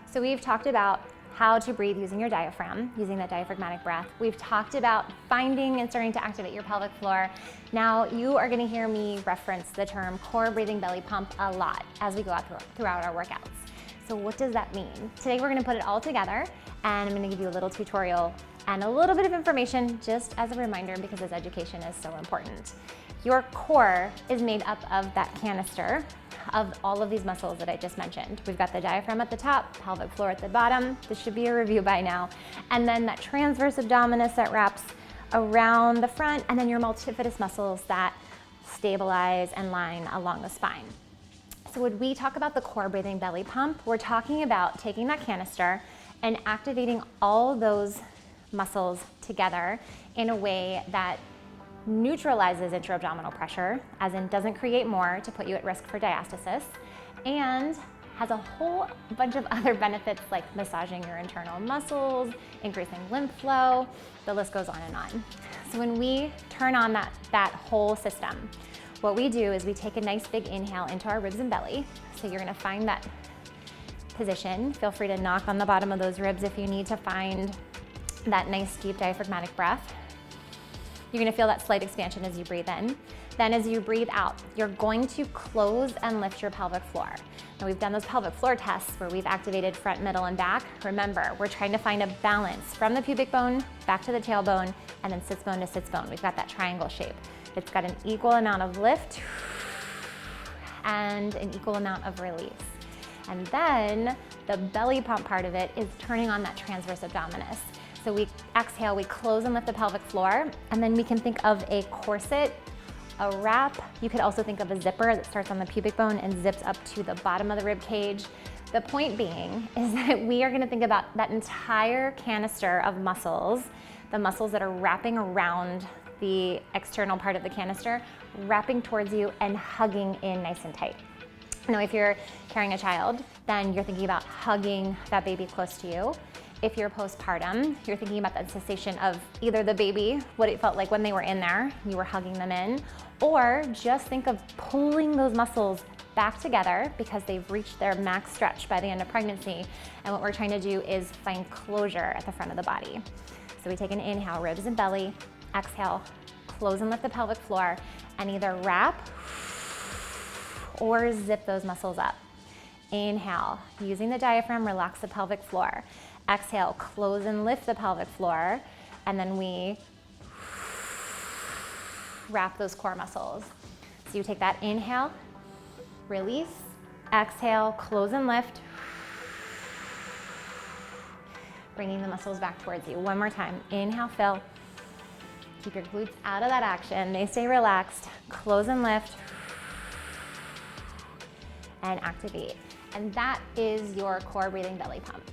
So we've talked about how to breathe using your diaphragm, using that diaphragmatic breath. We've talked about finding and starting to activate your pelvic floor. Now you are gonna hear me reference the term core breathing belly pump a lot as we go out throughout our workouts. So what does that mean? Today we're gonna put it all together and I'm gonna give you a little tutorial and a little bit of information just as a reminder because this education is so important. Your core is made up of that canister of all of these muscles that I just mentioned. We've got the diaphragm at the top, pelvic floor at the bottom. This should be a review by now. And then that transverse abdominis that wraps around the front, and then your multifidus muscles that stabilize and line along the spine. So when we talk about the core breathing belly pump, we're talking about taking that canister and activating all those muscles together in a way that neutralizes intra-abdominal pressure, as in doesn't create more to put you at risk for diastasis, and has a whole bunch of other benefits like massaging your internal muscles, increasing lymph flow, the list goes on and on. So when we turn on that whole system, what we do is we take a nice big inhale into our ribs and belly. So you're gonna find that position. Feel free to knock on the bottom of those ribs if you need to find that nice deep diaphragmatic breath. You're gonna feel that slight expansion as you breathe in. Then as you breathe out, you're going to close and lift your pelvic floor. Now we've done those pelvic floor tests where we've activated front, middle, and back. Remember, we're trying to find a balance from the pubic bone back to the tailbone and then sits bone to sits bone. We've got that triangle shape. It's got an equal amount of lift and an equal amount of release. And then the belly pump part of it is turning on that transverse abdominis. So we exhale, we close and lift the pelvic floor, and then we can think of a corset, a wrap. You could also think of a zipper that starts on the pubic bone and zips up to the bottom of the rib cage. The point being is that we are gonna think about that entire canister of muscles, the muscles that are wrapping around the external part of the canister, wrapping towards you and hugging in nice and tight. Now, if you're carrying a child, then you're thinking about hugging that baby close to you. If you're postpartum, you're thinking about that sensation of either the baby, what it felt like when they were in there, you were hugging them in, or just think of pulling those muscles back together because they've reached their max stretch by the end of pregnancy. And what we're trying to do is find closure at the front of the body. So we take an inhale, ribs and belly, exhale, close and lift the pelvic floor, and either wrap or zip those muscles up. Inhale, using the diaphragm, relax the pelvic floor. Exhale, close and lift the pelvic floor, and then we wrap those core muscles. So you take that inhale, release, exhale, close and lift, bringing the muscles back towards you. One more time, inhale, fill. Keep your glutes out of that action. They stay relaxed. Close and lift, and activate. And that is your core breathing belly pump.